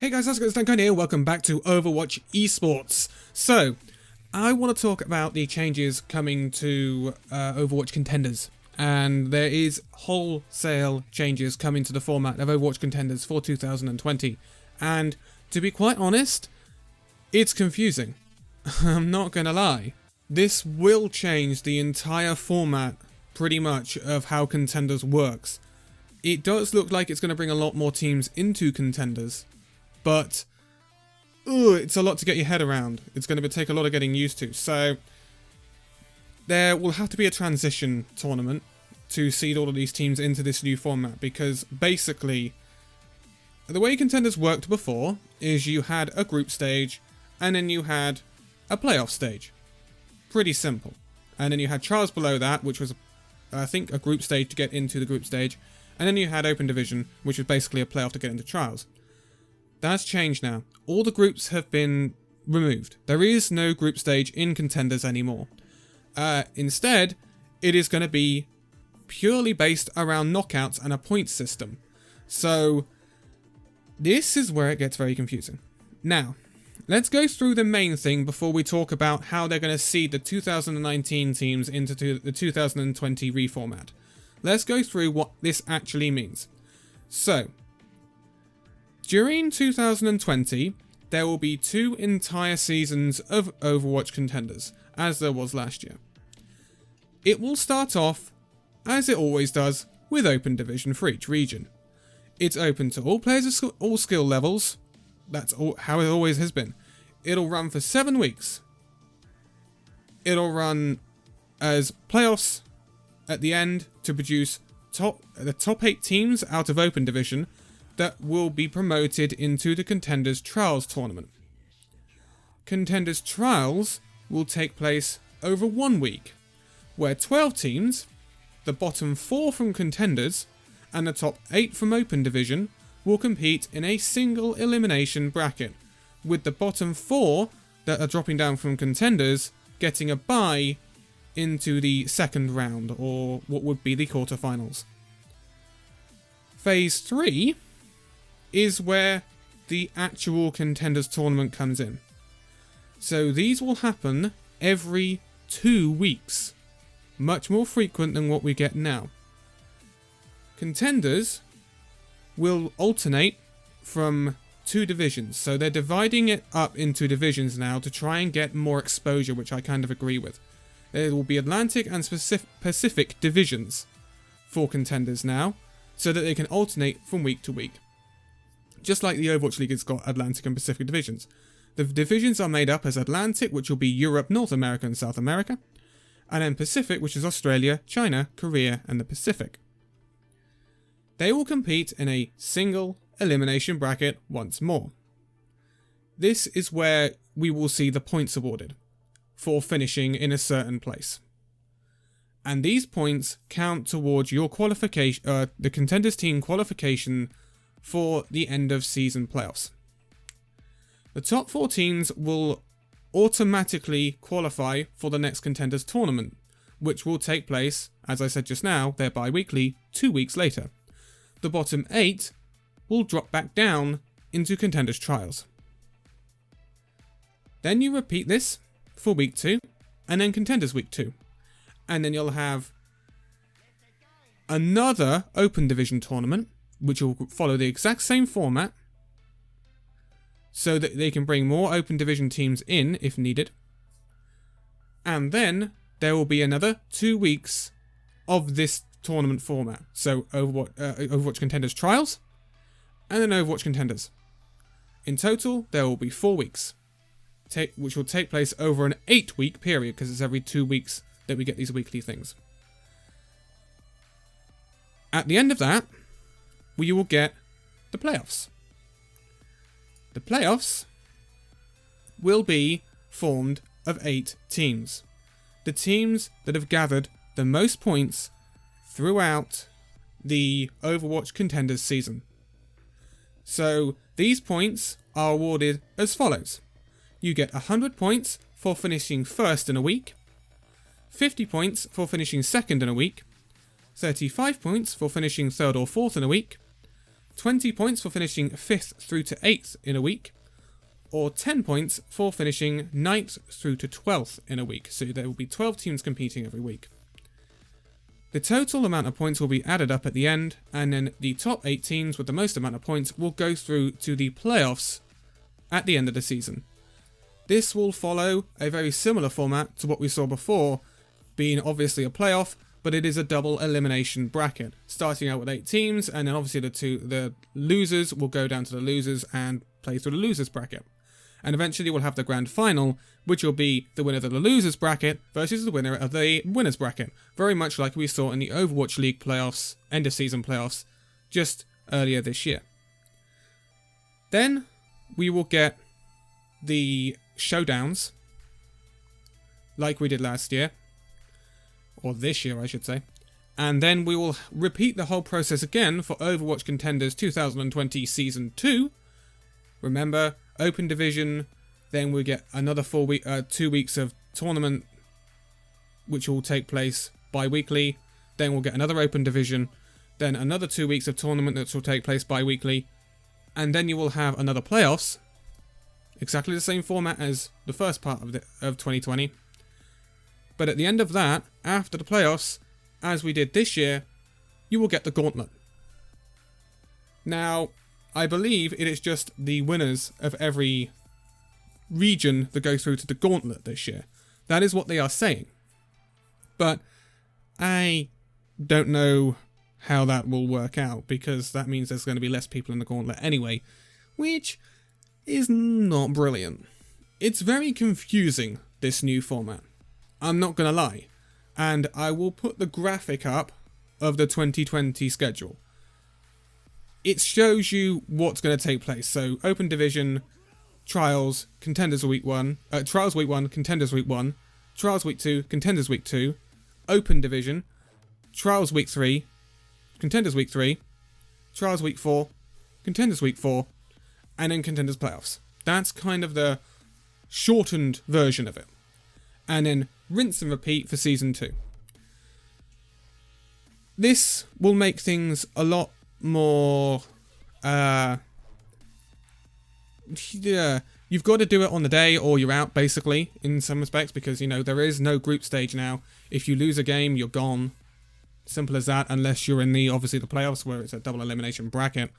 Hey guys, how's it going? It's Danconia here. Welcome back to Overwatch Esports. So, I want to talk about the changes coming to Overwatch Contenders. And there is wholesale changes coming to the format of Overwatch Contenders for 2020. And to be quite honest, it's confusing. I'm not going to lie. This will change the entire format, pretty much, of how Contenders works. It does look like it's going to bring a lot more teams into Contenders. But, it's a lot to get your head around. It's going to take a lot of getting used to. So, there will have to be a transition tournament to seed all of these teams into this new format. Because, basically, the way Contenders worked before is you had a group stage, and then you had a playoff stage. Pretty simple. And then you had trials below that, which was, I think, a group stage to get into the group stage. And then you had open division, which was basically a playoff to get into trials. That's changed now. All the groups have been removed. There is no group stage in Contenders anymore. Instead, it is going to be purely based around knockouts and a point system. So, this is where it gets very confusing. Now, let's go through the main thing before we talk about how they're going to seed the 2019 teams into the 2020 reformat. Let's go through what this actually means. So, during 2020, there will be 2 entire seasons of Overwatch Contenders, as there was last year. It will start off, as it always does, with open division for each region. It's open to all players of all skill levels. That's how it always has been. It'll run for 7 weeks. It'll run as playoffs at the end to produce the top 8 teams out of open division that will be promoted into the Contenders Trials tournament. Contenders Trials will take place over 1 week, where 12 teams, the bottom 4 from Contenders, and the top 8 from Open Division will compete in a single elimination bracket, with the bottom 4 that are dropping down from Contenders getting a bye into the second round, or what would be the quarterfinals. Phase 3 is where the actual Contenders tournament comes in. So these will happen every 2 weeks, much more frequent than what we get now. Contenders will alternate from 2 divisions, so they're dividing it up into divisions now to try and get more exposure, which I kind of agree with. There will be Atlantic and Pacific divisions for Contenders now, so that they can alternate from week to week. Just like the Overwatch League has got Atlantic and Pacific divisions. The divisions are made up as Atlantic, which will be Europe, North America and South America, and then Pacific, which is Australia, China, Korea and the Pacific. They will compete in a single elimination bracket once more. This is where we will see the points awarded for finishing in a certain place. And these points count towards your qualification, the Contenders team qualification for the end of season playoffs. The top 4 teams will automatically qualify for the next Contenders tournament, which will take place, as I said just now, they're bi-weekly, 2 weeks later. The bottom 8 will drop back down into Contenders Trials. Then you repeat this for week 2, and then Contenders week 2. And then you'll have another Open Division tournament, which will follow the exact same format, so that they can bring more Open Division teams in if needed. And then there will be another 2 weeks of this tournament format. So Overwatch Contenders Trials, and then Overwatch Contenders. In total, there will be 4 weeks, which will take place over an 8-week period, because it's every 2 weeks that we get these weekly things. At the end of that, we will get the playoffs. The playoffs will be formed of 8 teams. The teams that have gathered the most points throughout the Overwatch Contenders season. So these points are awarded as follows. You get 100 points for finishing first in a week, 50 points for finishing second in a week, 35 points for finishing third or fourth in a week, 20 points for finishing 5th through to 8th in a week, or 10 points for finishing 9th through to 12th in a week. So there will be 12 teams competing every week. The total amount of points will be added up at the end, and then the top 8 teams with the most amount of points will go through to the playoffs at the end of the season. This will follow a very similar format to what we saw before, being obviously a playoff, but it is a double elimination bracket, starting out with 8 teams, and then obviously the losers will go down to the losers and play through the losers bracket. And eventually we'll have the grand final, which will be the winner of the losers bracket versus the winner of the winners bracket, very much like we saw in the Overwatch League playoffs, end of season playoffs, just earlier this year. Then we will get the showdowns, like we did last year, or this year I should say, and then we will repeat the whole process again for Overwatch Contenders 2020 Season 2. Remember, Open Division, then we get another 2 weeks of tournament, which will take place bi-weekly, then we'll get another Open Division, then another 2 weeks of tournament that will take place bi-weekly, and then you will have another playoffs, exactly the same format as the first part of 2020. But at the end of that, after the playoffs, as we did this year, you will get the gauntlet. Now, I believe it is just the winners of every region that go through to the gauntlet this year. That is what they are saying. But I don't know how that will work out, because that means there's going to be less people in the gauntlet anyway, which is not brilliant. It's very confusing, this new format. I'm not going to lie. And I will put the graphic up of the 2020 schedule. It shows you what's going to take place. So, Open Division, Trials, Contenders Week 1, Trials Week 1, Contenders Week 1, Trials Week 2, Contenders Week 2, Open Division, Trials Week 3, Contenders Week 3, Trials Week 4, Contenders Week 4, and then Contenders Playoffs. That's kind of the shortened version of it. And then rinse and repeat for Season 2. This will make things a lot more, yeah, you've got to do it on the day or you're out, basically, in some respects, because, you know, there is no group stage now. If you lose a game, you're gone. Simple as that, unless you're in obviously the playoffs, where it's a double elimination bracket.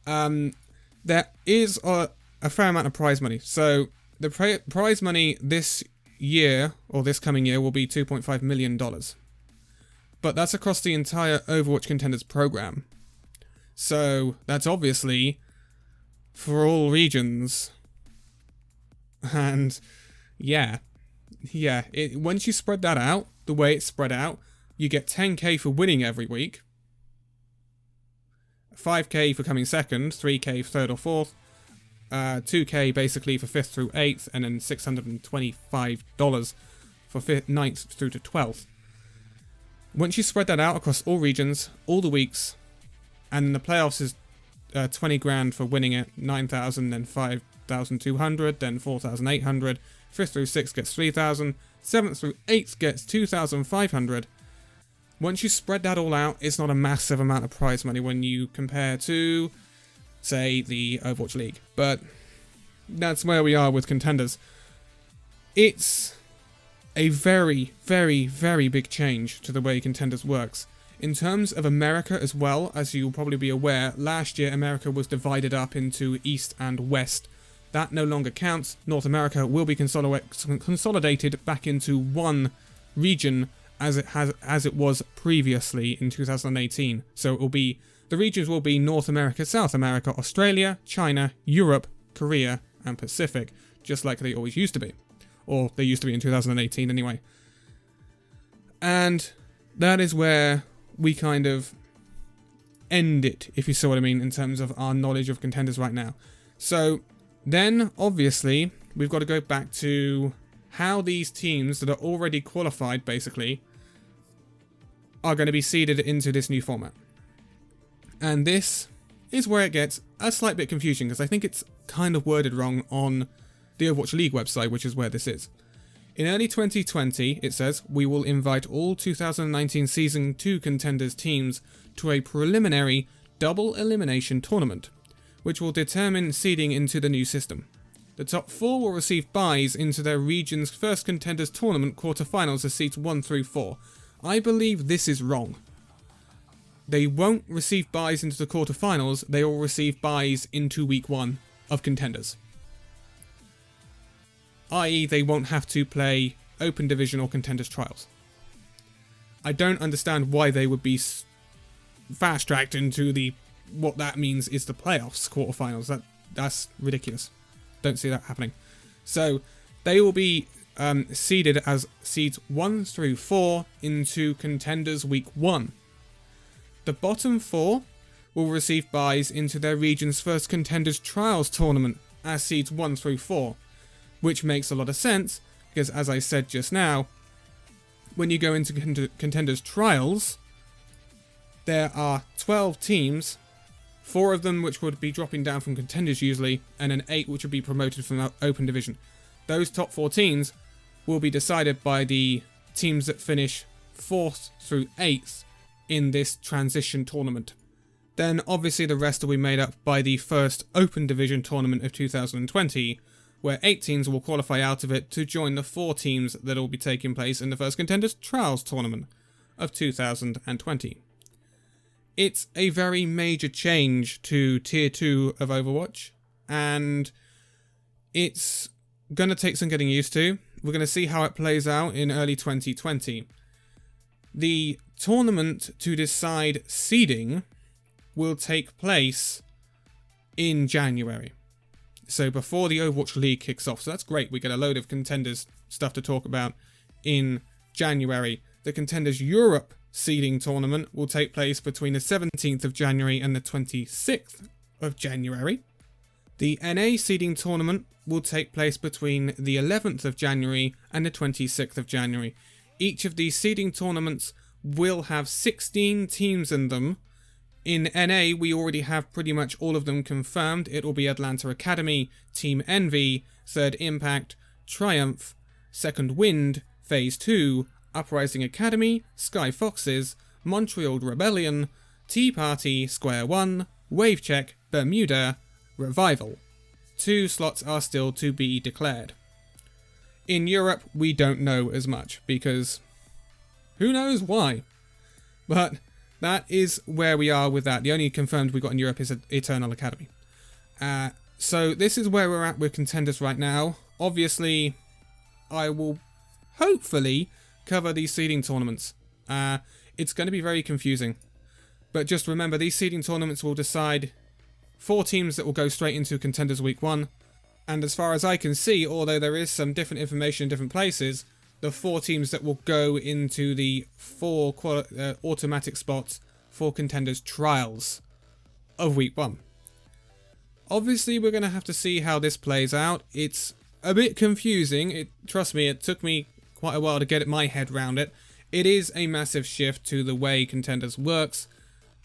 There is a fair amount of prize money. So, the prize money this year, or this coming year, will be $2.5 million. But that's across the entire Overwatch Contenders program. So, that's obviously for all regions. And, yeah, once you spread that out, the way it's spread out, you get 10k for winning every week, 5k for coming second, 3k for third or fourth, 2k basically for 5th through 8th, and then $625 for 9th through to 12th. Once you spread that out across all regions, all the weeks, and then the playoffs is 20 grand for winning it, 9,000, then 5,200, then 4,800, 5th through 6th gets 3,000, 7th through 8th gets 2,500. Once you spread that all out, it's not a massive amount of prize money when you compare to, say, the Overwatch League. But that's where we are with Contenders. It's a very, very, very big change to the way Contenders works. In terms of America as well, as you'll probably be aware, last year America was divided up into East and West. That no longer counts. North America will be consolidated back into one region as it was previously in 2018. So it will be, the regions will be North America, South America, Australia, China, Europe, Korea, and Pacific, just like they always used to be. Or they used to be in 2018 anyway. And that is where we kind of end it, if you see what I mean, in terms of our knowledge of Contenders right now. So then, obviously, we've got to go back to how these teams that are already qualified, basically, are going to be seeded into this new format. And this is where it gets a slight bit confusing, because I think it's kind of worded wrong on the Overwatch League website, which is where this is. In early 2020, it says, we will invite all 2019 Season 2 Contenders teams to a preliminary double elimination tournament, which will determine seeding into the new system. The top 4 will receive byes into their region's first contenders tournament quarterfinals as seeds 1 through 4. I believe this is wrong. They won't receive byes into the quarterfinals, they will receive byes into week 1 of contenders. I.e. they won't have to play open division or contenders trials. I don't understand why they would be fast-tracked into the... what that means is the playoffs quarterfinals. That's ridiculous. Don't see that happening. So they will be seeded as seeds 1 through 4 into contenders week 1. The bottom 4 will receive byes into their region's first contenders trials tournament as seeds 1 through 4, which makes a lot of sense because, as I said just now, when you go into contenders trials, there are 12 teams, 4 of them which would be dropping down from contenders usually, and then 8 which would be promoted from the open division. Those top 4 teams will be decided by the teams that finish 4th through 8th in this transition tournament. Then obviously the rest will be made up by the first open division tournament of 2020, where 8 teams will qualify out of it to join the 4 teams that will be taking place in the first contenders trials tournament of 2020. It's a very major change to Tier 2 of Overwatch, and it's going to take some getting used to. We're going to see how it plays out in early 2020. The tournament to decide seeding will take place in January. So before the Overwatch League kicks off. So that's great. We get a load of contenders stuff to talk about in January. The Contenders Europe seeding tournament will take place between the 17th of January and the 26th of January. The NA seeding tournament will take place between the 11th of January and the 26th of January. Each of these seeding tournaments will have 16 teams in them. In NA, we already have pretty much all of them confirmed. It will be Atlanta Academy, Team Envy, Third Impact, Triumph, Second Wind, Phase 2, Uprising Academy, Sky Foxes, Montreal Rebellion, Tea Party, Square One, Wavecheck, Bermuda, Revival. 2 slots are still to be declared. In Europe, we don't know as much, because who knows why? But that is where we are with that. The only confirmed we've got in Europe is Eternal Academy. So this is where we're at with contenders right now. Obviously, I will hopefully cover these seeding tournaments. It's going to be very confusing. But just remember, these seeding tournaments will decide 4 teams that will go straight into Contenders Week 1. And as far as I can see, although there is some different information in different places, the 4 teams that will go into the 4 automatic spots for Contenders Trials of Week 1. Obviously, we're going to have to see how this plays out. It's a bit confusing. Trust me, it took me quite a while to get my head around it. It is a massive shift to the way Contenders works.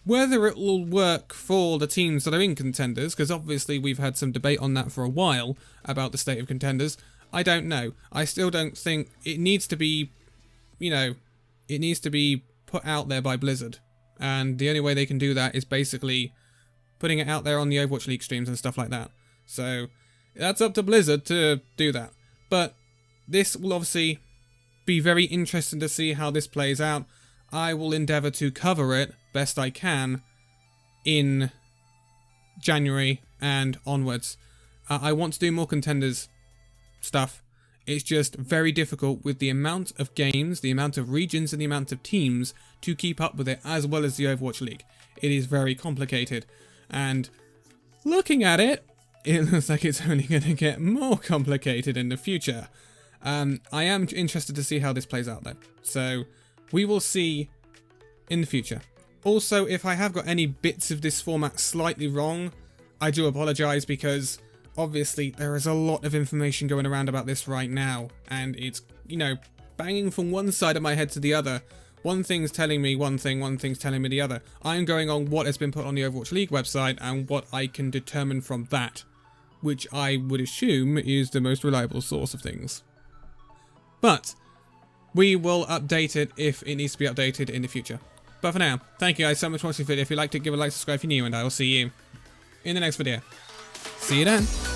Whether it will work for the teams that are in Contenders, because obviously we've had some debate on that for a while about the state of Contenders, I don't know. I still don't think it needs to be, it needs to be put out there by Blizzard. And the only way they can do that is basically putting it out there on the Overwatch League streams and stuff like that. So that's up to Blizzard to do that. But this will obviously be very interesting to see how this plays out. I will endeavour to cover it best I can in January and onwards. I want to do more Contenders stuff. It's just very difficult with the amount of games, the amount of regions and the amount of teams to keep up with it, as well as the Overwatch League. It is very complicated, and looking at it, it looks like it's only going to get more complicated in the future. I am interested to see how this plays out though, so we will see in the future. Also, if I have got any bits of this format slightly wrong, I do apologise, because obviously there is a lot of information going around about this right now, and it's, banging from one side of my head to the other. One thing's telling me one thing, one thing's telling me the other. I'm going on what has been put on the Overwatch League website and what I can determine from that, which I would assume is the most reliable source of things. But we will update it if it needs to be updated in the future. But for now, thank you guys so much for watching the video. If you liked it, give a like, subscribe if you're new, and I will see you in the next video. See you then.